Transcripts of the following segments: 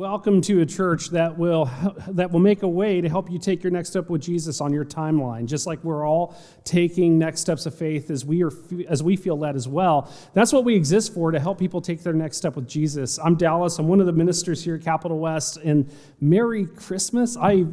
Welcome to a church that will make a way to help you take your next step with Jesus on your timeline, just like we're all taking next steps of faith as we feel led as well. That's what we exist for, to help people take their next step with Jesus. I'm Dallas. I'm one of the ministers here at Capital West, and Merry Christmas. I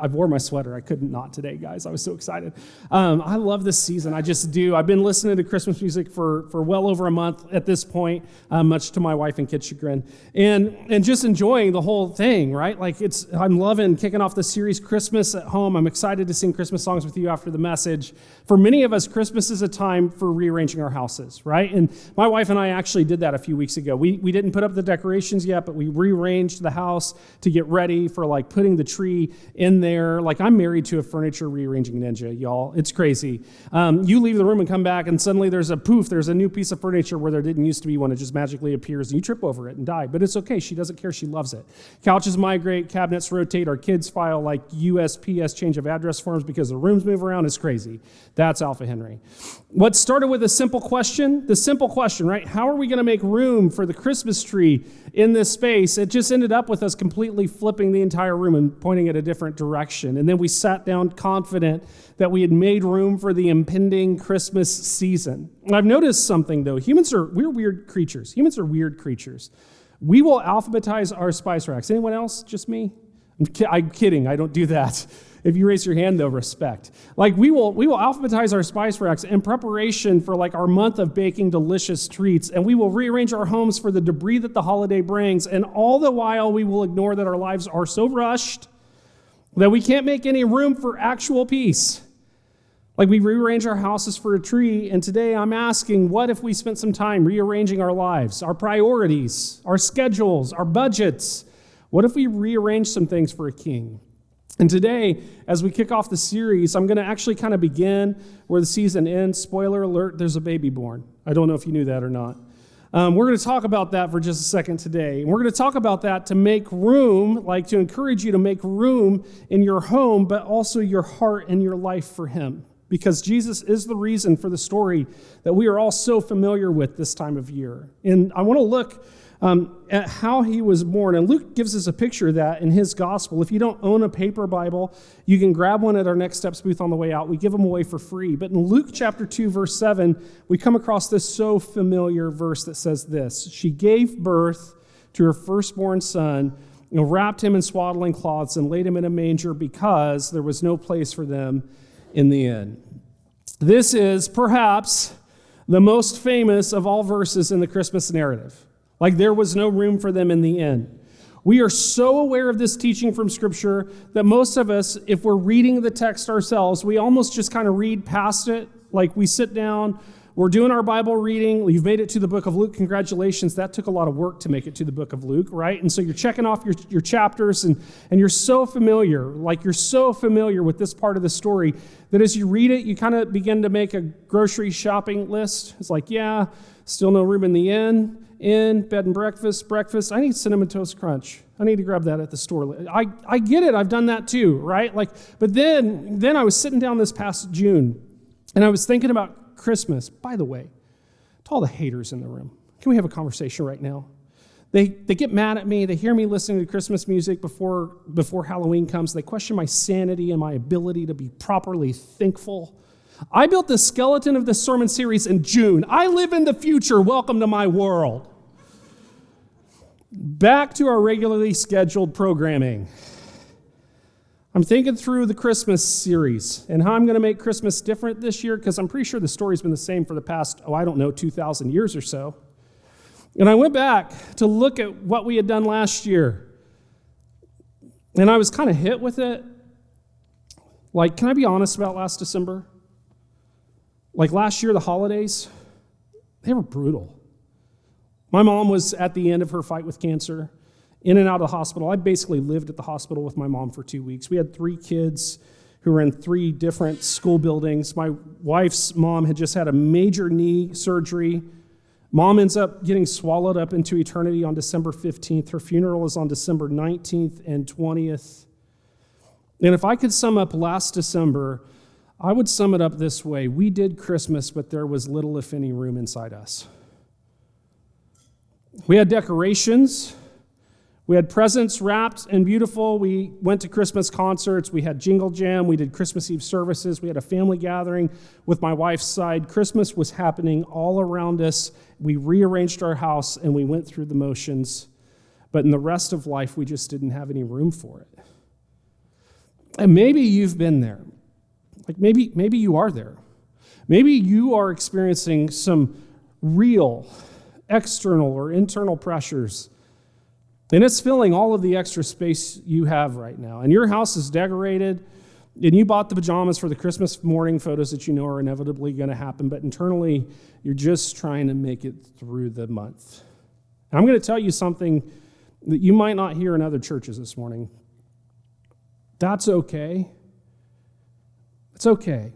wore my sweater. I couldn't not today, guys. I was so excited. I love this season. I just do. I've been listening to Christmas music for well over a month at this point, much to my wife and kids' chagrin, and just enjoying the whole thing, right? Like I'm loving kicking off the series Christmas at Home. I'm excited to sing Christmas songs with you after the message. For many of us, Christmas is a time for rearranging our houses, right? And my wife and I actually did that a few weeks ago. We didn't put up the decorations yet, but we rearranged the house to get ready for like putting the tree in there. Like I'm married to a furniture rearranging ninja, y'all. It's crazy. You leave the room and come back and suddenly there's a new piece of furniture where there didn't used to be one. It just magically appears and you trip over it and die. But it's okay. She doesn't care. She loves it. Couches migrate, cabinets rotate, our kids file like USPS change of address forms because the rooms move around. It's crazy. That's Alpha Henry. What started with the simple question, right? How are we going to make room for the Christmas tree in this space? It just ended up with us completely flipping the entire room and pointing it a different direction. And then we sat down confident that we had made room for the impending Christmas season. And I've noticed something though. We're weird creatures. Humans are weird creatures. We will alphabetize our spice racks. Anyone else? Just me? I'm kidding. I don't do that. If you raise your hand, though, respect. Like we will alphabetize our spice racks in preparation for like our month of baking delicious treats, and we will rearrange our homes for the debris that the holiday brings, and all the while we will ignore that our lives are so rushed that we can't make any room for actual peace. Like we rearrange our houses for a tree, and today I'm asking, what if we spent some time rearranging our lives, our priorities, our schedules, our budgets? What if we rearrange some things for a king? And today, as we kick off the series, I'm going to actually kind of begin where the season ends. Spoiler alert, there's a baby born. I don't know if you knew that or not. We're going to talk about that for just a second today. And we're going to talk about that to make room, like to encourage you to make room in your home, but also your heart and your life for him. Because Jesus is the reason for the story that we are all so familiar with this time of year. And I want to look at how he was born. And Luke gives us a picture of that in his gospel. If you don't own a paper Bible, you can grab one at our Next Steps booth on the way out. We give them away for free. But in Luke chapter 2, verse 7, we come across this so familiar verse that says this: she gave birth to her firstborn son, wrapped him in swaddling cloths and laid him in a manger because there was no place for them in the inn. This is perhaps the most famous of all verses in the Christmas narrative. Like there was no room for them in the inn. We are so aware of this teaching from Scripture that most of us, if we're reading the text ourselves, we almost just kind of read past it. Like we sit down, we're doing our Bible reading. You've made it to the book of Luke. Congratulations. That took a lot of work to make it to the book of Luke, right? And so you're checking off your chapters and you're so familiar with this part of the story that as you read it, you kind of begin to make a grocery shopping list. It's like, yeah, still no room in the inn, bed and breakfast. I need Cinnamon Toast Crunch. I need to grab that at the store. I get it. I've done that too, right? But then I was sitting down this past June and I was thinking about Christmas. By the way, to all the haters in the room, can we have a conversation right now? They get mad at me. They hear me listening to Christmas music before Halloween comes. They question my sanity and my ability to be properly thankful. I built the skeleton of this sermon series in June. I live in the future. Welcome to my world. Back to our regularly scheduled programming. I'm thinking through the Christmas series and how I'm going to make Christmas different this year, because I'm pretty sure the story's been the same for the past, 2,000 years or so. And I went back to look at what we had done last year. And I was kind of hit with it. Like, can I be honest about last December? Like last year, the holidays, they were brutal. My mom was at the end of her fight with cancer, in and out of the hospital. I basically lived at the hospital with my mom for 2 weeks. We had 3 kids who were in 3 different school buildings. My wife's mom had just had a major knee surgery. Mom ends up getting swallowed up into eternity on December 15th. Her funeral is on December 19th and 20th. And if I could sum up last December, I would sum it up this way: we did Christmas, but there was little, if any, room inside us. We had decorations. We had presents wrapped and beautiful. We went to Christmas concerts. We had Jingle Jam. We did Christmas Eve services. We had a family gathering with my wife's side. Christmas was happening all around us. We rearranged our house and we went through the motions. But in the rest of life, we just didn't have any room for it. And maybe you've been there. Like maybe you are there. Maybe you are experiencing some real external or internal pressures. And it's filling all of the extra space you have right now. And your house is decorated, and you bought the pajamas for the Christmas morning photos that you know are inevitably going to happen, but internally, you're just trying to make it through the month. And I'm going to tell you something that you might not hear in other churches this morning. That's okay. It's okay.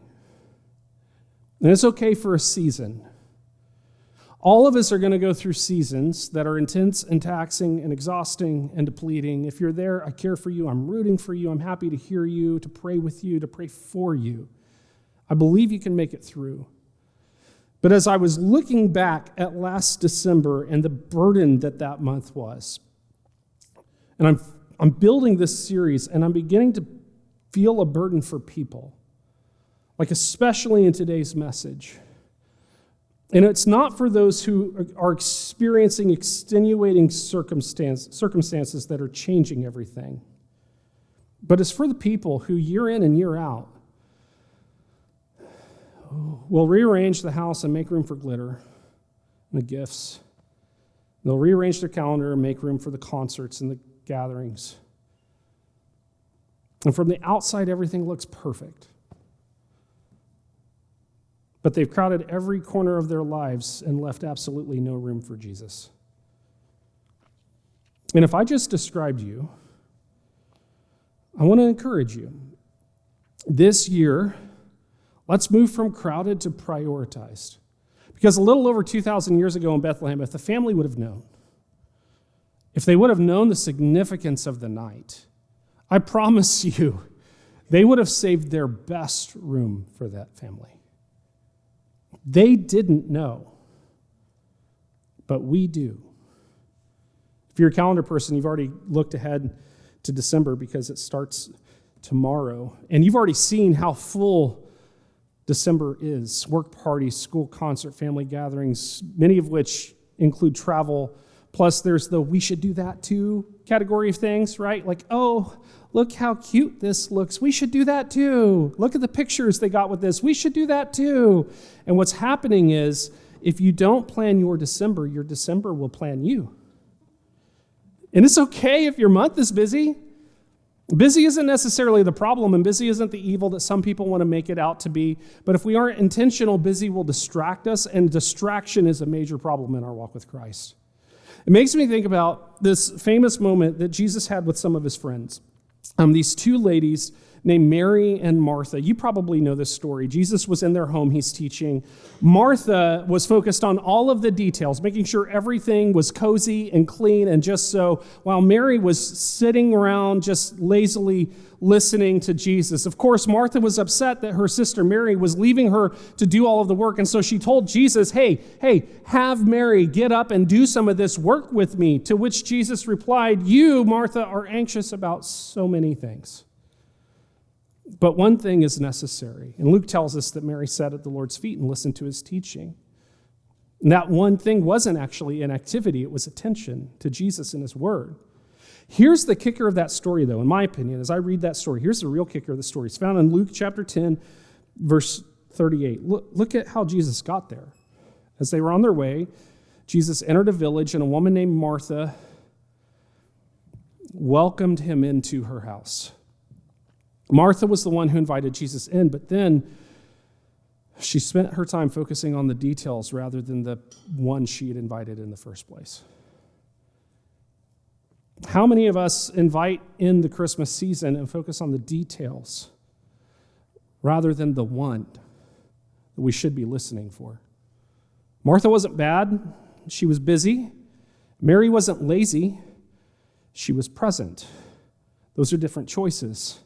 And it's okay for a season. All of us are going to go through seasons that are intense and taxing and exhausting and depleting. If you're there, I care for you. I'm rooting for you. I'm happy to hear you, to pray with you, to pray for you. I believe you can make it through. But as I was looking back at last December and the burden that month was, and I'm building this series, and I'm beginning to feel a burden for people, like especially in today's message. And it's not for those who are experiencing extenuating circumstances that are changing everything, but it's for the people who year in and year out will rearrange the house and make room for glitter and the gifts. They'll rearrange their calendar and make room for the concerts and the gatherings. And from the outside, everything looks perfect. But they've crowded every corner of their lives and left absolutely no room for Jesus. And if I just described you, I want to encourage you. This year, let's move from crowded to prioritized. Because a little over 2,000 years ago in Bethlehem, if the family would have known, if they would have known the significance of the night, I promise you, they would have saved their best room for that family. They didn't know, but we do. If you're a calendar person, you've already looked ahead to December because it starts tomorrow, and you've already seen how full December is. Work parties, school concert, family gatherings, many of which include travel. Plus, there's the we should do that too category of things, right? Like, oh, look how cute this looks. We should do that too. Look at the pictures they got with this. We should do that too. And what's happening is, if you don't plan your December will plan you. And it's okay if your month is busy. Busy isn't necessarily the problem, and busy isn't the evil that some people want to make it out to be. But if we aren't intentional, busy will distract us, and distraction is a major problem in our walk with Christ. It makes me think about this famous moment that Jesus had with some of his friends. These two ladies named Mary and Martha. You probably know this story. Jesus was in their home. He's teaching. Martha was focused on all of the details, making sure everything was cozy and clean and just so, while Mary was sitting around just lazily listening to Jesus. Of course, Martha was upset that her sister Mary was leaving her to do all of the work, and so she told Jesus, hey, have Mary get up and do some of this work with me, to which Jesus replied, you, Martha, are anxious about so many things. But one thing is necessary. And Luke tells us that Mary sat at the Lord's feet and listened to his teaching. And that one thing wasn't actually an activity, it was attention to Jesus and his word. Here's the kicker of that story, though, in my opinion, as I read that story. Here's the real kicker of the story. It's found in Luke chapter 10, verse 38. Look at how Jesus got there. As they were on their way, Jesus entered a village, and a woman named Martha welcomed him into her house. Martha was the one who invited Jesus in, but then she spent her time focusing on the details rather than the one she had invited in the first place. How many of us invite in the Christmas season and focus on the details rather than the one that we should be listening for? Martha wasn't bad. She was busy. Mary wasn't lazy. She was present. Those are different choices.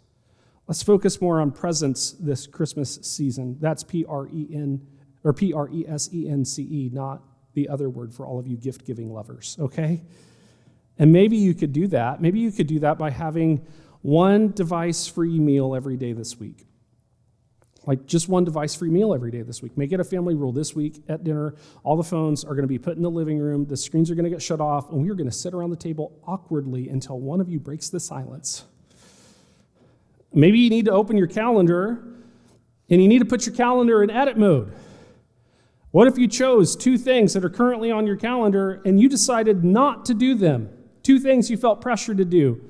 Let's focus more on presence this Christmas season. That's P-R-E-N or P-R-E-S-E-N-C-E, not the other word for all of you gift-giving lovers, okay? And maybe you could do that. Maybe you could do that by having one device-free meal every day this week. Like just one device-free meal every day this week. Make it a family rule. This week at dinner, all the phones are going to be put in the living room. The screens are going to get shut off, and we are going to sit around the table awkwardly until one of you breaks the silence. Maybe you need to open your calendar, and you need to put your calendar in edit mode. What if you chose 2 things that are currently on your calendar, and you decided not to do them? 2 things you felt pressured to do,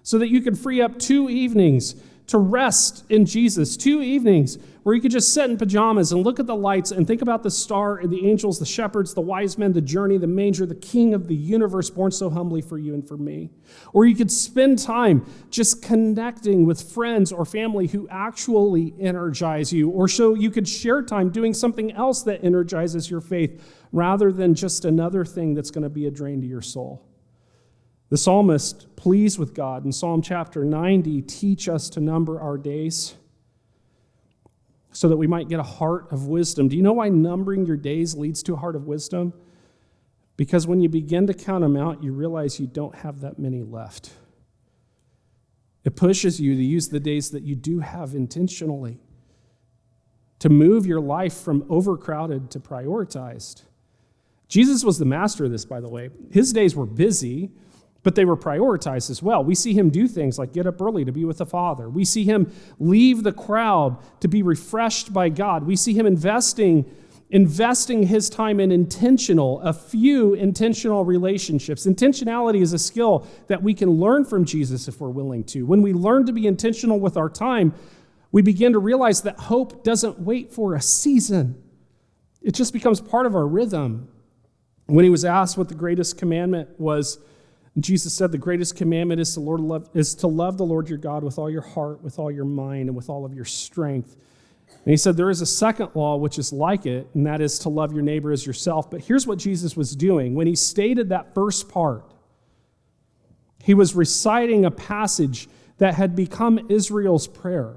so that you could free up 2 evenings to rest in Jesus. 2 evenings where you could just sit in pajamas and look at the lights and think about the star and the angels, the shepherds, the wise men, the journey, the manger, the king of the universe born so humbly for you and for me. Or you could spend time just connecting with friends or family who actually energize you. Or so you could share time doing something else that energizes your faith rather than just another thing that's going to be a drain to your soul. The psalmist, pleased with God in Psalm chapter 90, teach us to number our days so that we might get a heart of wisdom. Do you know why numbering your days leads to a heart of wisdom? Because when you begin to count them out, you realize you don't have that many left. It pushes you to use the days that you do have intentionally, to move your life from overcrowded to prioritized. Jesus was the master of this, by the way. His days were busy, but they were prioritized as well. We see him do things like get up early to be with the Father. We see him leave the crowd to be refreshed by God. We see him investing his time in a few intentional relationships. Intentionality is a skill that we can learn from Jesus if we're willing to. When we learn to be intentional with our time, we begin to realize that hope doesn't wait for a season. It just becomes part of our rhythm. When he was asked what the greatest commandment was, Jesus said the greatest commandment is to love the Lord your God with all your heart, with all your mind, and with all of your strength. And he said there is a second law which is like it, and that is to love your neighbor as yourself. But here's what Jesus was doing. When he stated that first part, he was reciting a passage that had become Israel's prayer.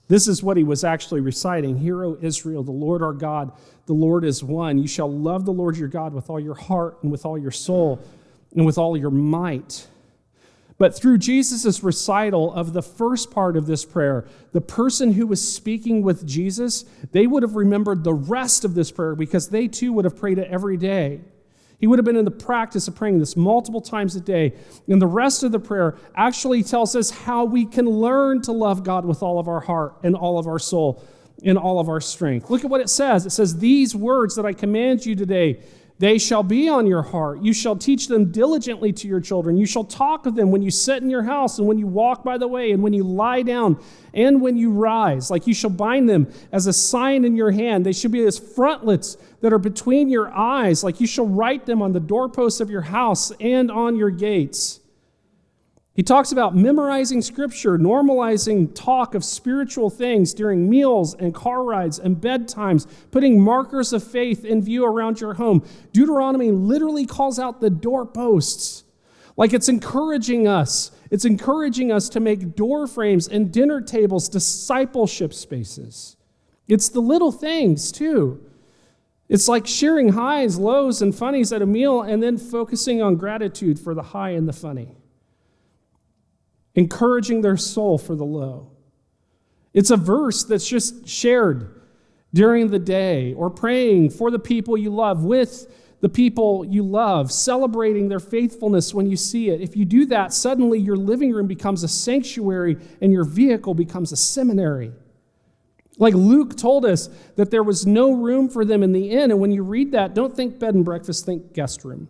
This is what he was actually reciting. Hear, O Israel, the Lord our God, the Lord is one. You shall love the Lord your God with all your heart and with all your soul and with all your might. But through Jesus' recital of the first part of this prayer, the person who was speaking with Jesus, they would have remembered the rest of this prayer because they too would have prayed it every day. He would have been in the practice of praying this multiple times a day. And the rest of the prayer actually tells us how we can learn to love God with all of our heart and all of our soul and all of our strength. Look at what it says. It says, these words that I command you today, they shall be on your heart. You shall teach them diligently to your children. You shall talk of them when you sit in your house and when you walk by the way and when you lie down and when you rise. Like you shall bind them as a sign in your hand. They shall be as frontlets that are between your eyes. Like you shall write them on the doorposts of your house and on your gates. He talks about memorizing scripture, normalizing talk of spiritual things during meals and car rides and bedtimes, putting markers of faith in view around your home. Deuteronomy literally calls out the doorposts. Like it's encouraging us. It's encouraging us to make door frames and dinner tables discipleship spaces. It's the little things too. It's like sharing highs, lows, and funnies at a meal and then focusing on gratitude for the high and the funny. Encouraging their soul for the low. It's a verse that's just shared during the day or praying for the people you love with the people you love, celebrating their faithfulness when you see it. If you do that, suddenly your living room becomes a sanctuary and your vehicle becomes a seminary. Like Luke told us that there was no room for them in the inn, and when you read that, don't think bed and breakfast, think guest room.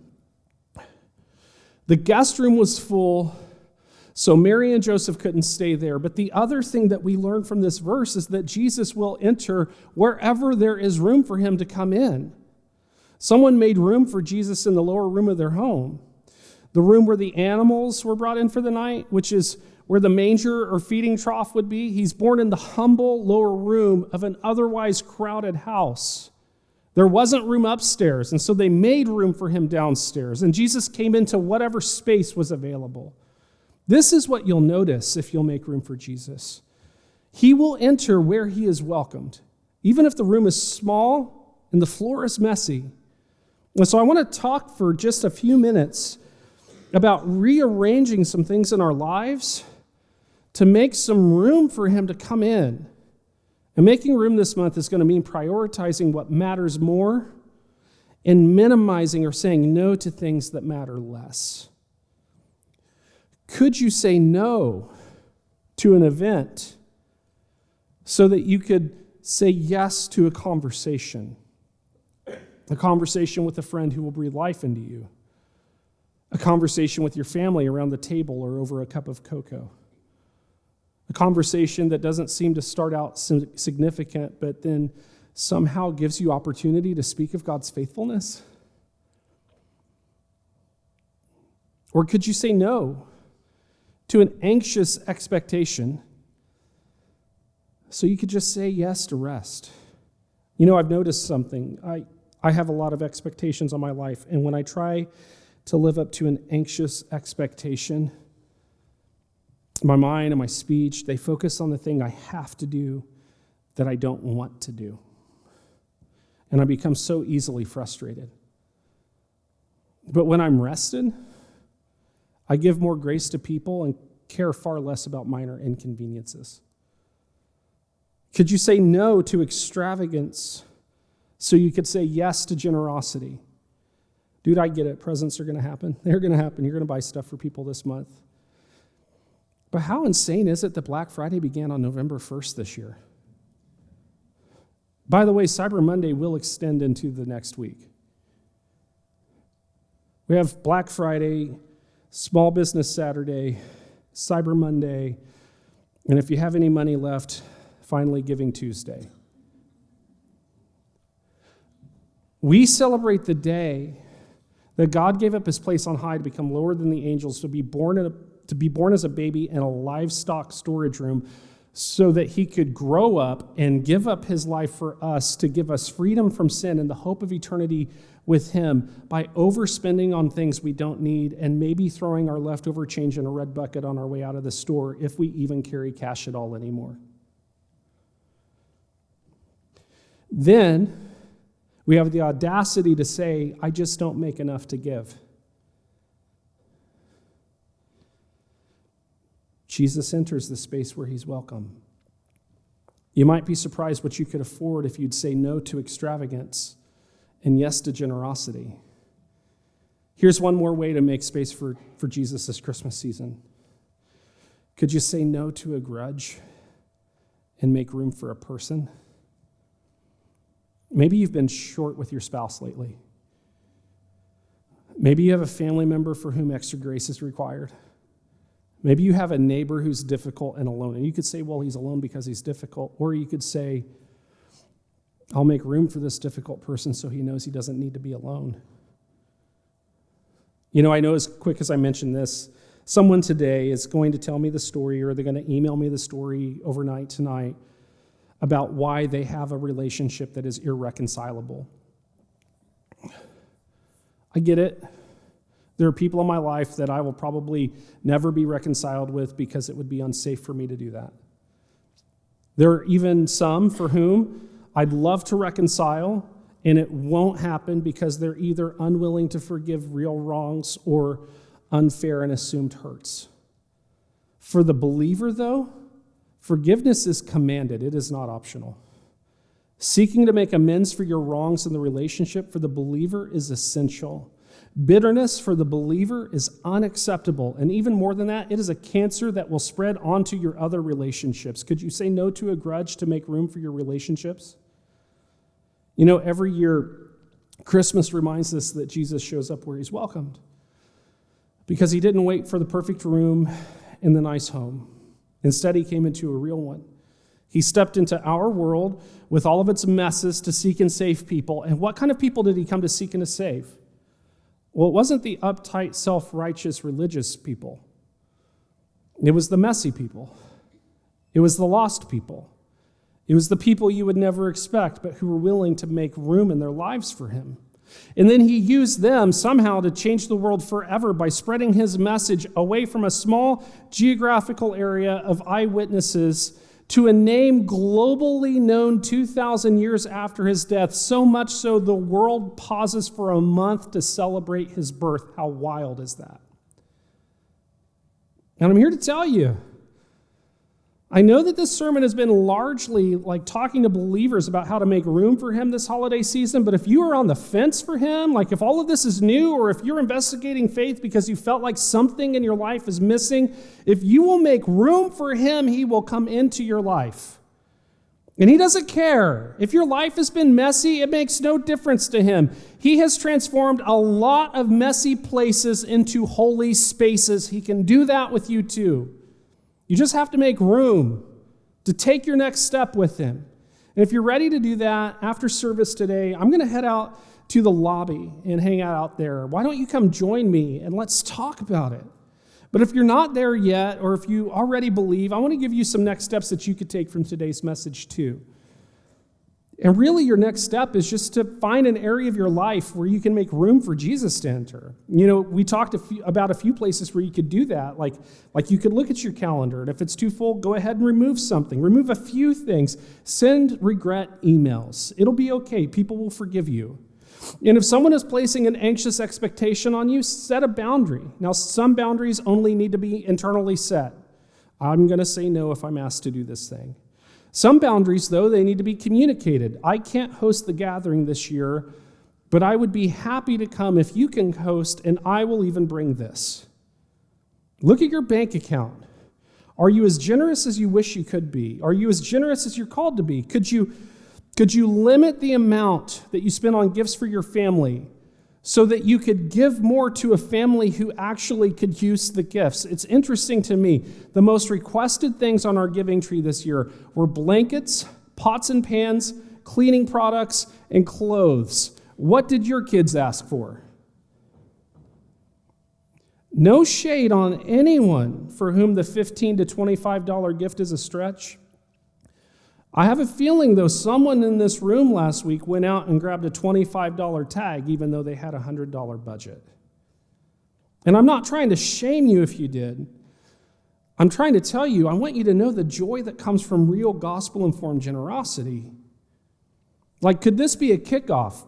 The guest room was full, so Mary and Joseph couldn't stay there. But the other thing that we learn from this verse is that Jesus will enter wherever there is room for him to come in. Someone made room for Jesus in the lower room of their home, the room where the animals were brought in for the night, which is where the manger or feeding trough would be. He's born in the humble lower room of an otherwise crowded house. There wasn't room upstairs, and so they made room for him downstairs, and Jesus came into whatever space was available. This is what you'll notice if you'll make room for Jesus. He will enter where he is welcomed, even if the room is small and the floor is messy. And so I want to talk for just a few minutes about rearranging some things in our lives to make some room for him to come in. And making room this month is going to mean prioritizing what matters more and minimizing or saying no to things that matter less. Could you say no to an event so that you could say yes to a conversation with a friend who will breathe life into you, a conversation with your family around the table or over a cup of cocoa, a conversation that doesn't seem to start out significant, but then somehow gives you opportunity to speak of God's faithfulness? Or could you say no to an anxious expectation so you could just say yes to rest? You know, I've noticed something. I have a lot of expectations on my life, and when I try to live up to an anxious expectation, my mind and my speech, they focus on the thing I have to do that I don't want to do. And I become so easily frustrated. But when I'm rested, I give more grace to people and care far less about minor inconveniences. Could you say no to extravagance so you could say yes to generosity? Dude, I get it. Presents are going to happen. They're going to happen. You're going to buy stuff for people this month. But how insane is it that Black Friday began on November 1st this year? By the way, Cyber Monday will extend into the next week. We have Black Friday, Small Business Saturday, Cyber Monday, and if you have any money left, finally Giving Tuesday. We celebrate the day that God gave up his place on high to become lower than the angels, to be born as a baby in a livestock storage room so that he could grow up and give up his life for us to give us freedom from sin and the hope of eternity with him by overspending on things we don't need and maybe throwing our leftover change in a red bucket on our way out of the store if we even carry cash at all anymore. Then we have the audacity to say, I just don't make enough to give. Jesus enters the space where he's welcome. You might be surprised what you could afford if you'd say no to extravagance and yes to generosity. Here's one more way to make space for Jesus this Christmas season. Could you say no to a grudge and make room for a person? Maybe you've been short with your spouse lately. Maybe you have a family member for whom extra grace is required. Maybe you have a neighbor who's difficult and alone. And you could say, well, he's alone because he's difficult. Or you could say, I'll make room for this difficult person so he knows he doesn't need to be alone. You know, I know as quick as I mention this, someone today is going to tell me the story, or they're going to email me the story overnight tonight about why they have a relationship that is irreconcilable. I get it. There are people in my life that I will probably never be reconciled with because it would be unsafe for me to do that. There are even some for whom I'd love to reconcile, and it won't happen because they're either unwilling to forgive real wrongs or unfair and assumed hurts. For the believer, though, forgiveness is commanded. It is not optional. Seeking to make amends for your wrongs in the relationship for the believer is essential. Bitterness for the believer is unacceptable. And even more than that, it is a cancer that will spread onto your other relationships. Could you say no to a grudge to make room for your relationships? You know, every year, Christmas reminds us that Jesus shows up where he's welcomed, because he didn't wait for the perfect room in the nice home. Instead, he came into a real one. He stepped into our world with all of its messes to seek and save people. And what kind of people did he come to seek and to save? Well, it wasn't the uptight, self-righteous, religious people. It was the messy people. It was the lost people. It was the people you would never expect, but who were willing to make room in their lives for him. And then he used them somehow to change the world forever by spreading his message away from a small geographical area of eyewitnesses to a name globally known 2,000 years after his death, so much so the world pauses for a month to celebrate his birth. How wild is that? And I'm here to tell you, I know that this sermon has been largely like talking to believers about how to make room for him this holiday season, but if you are on the fence for him, like if all of this is new, or if you're investigating faith because you felt like something in your life is missing, if you will make room for him, he will come into your life. And he doesn't care. If your life has been messy, it makes no difference to him. He has transformed a lot of messy places into holy spaces. He can do that with you too. You just have to make room to take your next step with him. And if you're ready to do that, after service today, I'm going to head out to the lobby and hang out there. Why don't you come join me and let's talk about it? But if you're not there yet, or if you already believe, I want to give you some next steps that you could take from today's message too. And really your next step is just to find an area of your life where you can make room for Jesus to enter. You know, we talked about a few places where you could do that. Like you could look at your calendar, and if it's too full, go ahead and remove something. Remove a few things. Send regret emails. It'll be okay. People will forgive you. And if someone is placing an anxious expectation on you, set a boundary. Now, some boundaries only need to be internally set. I'm going to say no if I'm asked to do this thing. Some boundaries, though, they need to be communicated. I can't host the gathering this year, but I would be happy to come if you can host, and I will even bring this. Look at your bank account. Are you as generous as you wish you could be? Are you as generous as you're called to be? Could you limit the amount that you spend on gifts for your family so that you could give more to a family who actually could use the gifts? It's interesting to me. The most requested things on our giving tree this year were blankets, pots and pans, cleaning products, and clothes. What did your kids ask for? No shade on anyone for whom the $15 to $25 gift is a stretch. I have a feeling, though, someone in this room last week went out and grabbed a $25 tag, even though they had a $100 budget. And I'm not trying to shame you if you did. I'm trying to tell you, I want you to know the joy that comes from real gospel-informed generosity. Like, could this be a kickoff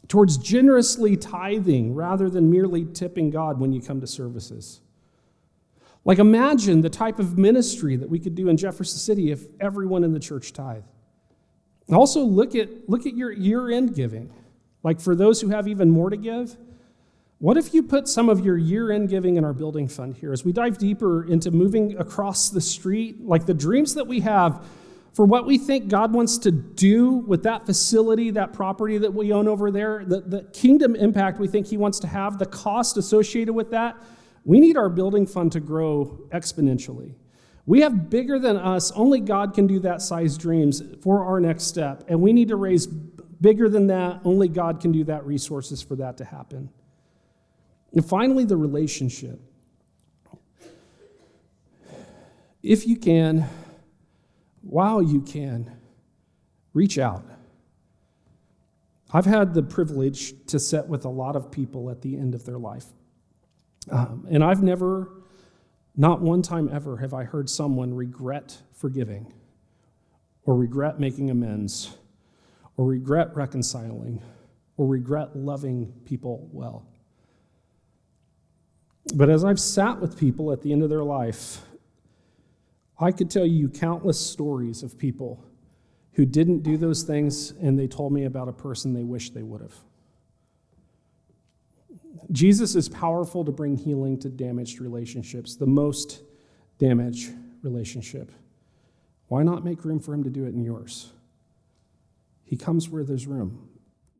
towards generously tithing rather than merely tipping God when you come to services? Like, imagine the type of ministry that we could do in Jefferson City if everyone in the church tithed. Also, look at your year-end giving. Like, for those who have even more to give, what if you put some of your year-end giving in our building fund here? As we dive deeper into moving across the street, like the dreams that we have for what we think God wants to do with that facility, that property that we own over there, the kingdom impact we think he wants to have, the cost associated with that, we need our building fund to grow exponentially. We have bigger than us. Only God can do that size dreams for our next step. And we need to raise bigger than that. Only God can do that resources for that to happen. And finally, the relationship. If you can, while you can, reach out. I've had the privilege to sit with a lot of people at the end of their life. And I've never, not one time ever, have I heard someone regret forgiving, or regret making amends, or regret reconciling, or regret loving people well. But as I've sat with people at the end of their life, I could tell you countless stories of people who didn't do those things, and they told me about a person they wish they would have. Jesus is powerful to bring healing to damaged relationships, the most damaged relationship. Why not make room for him to do it in yours? He comes where there's room.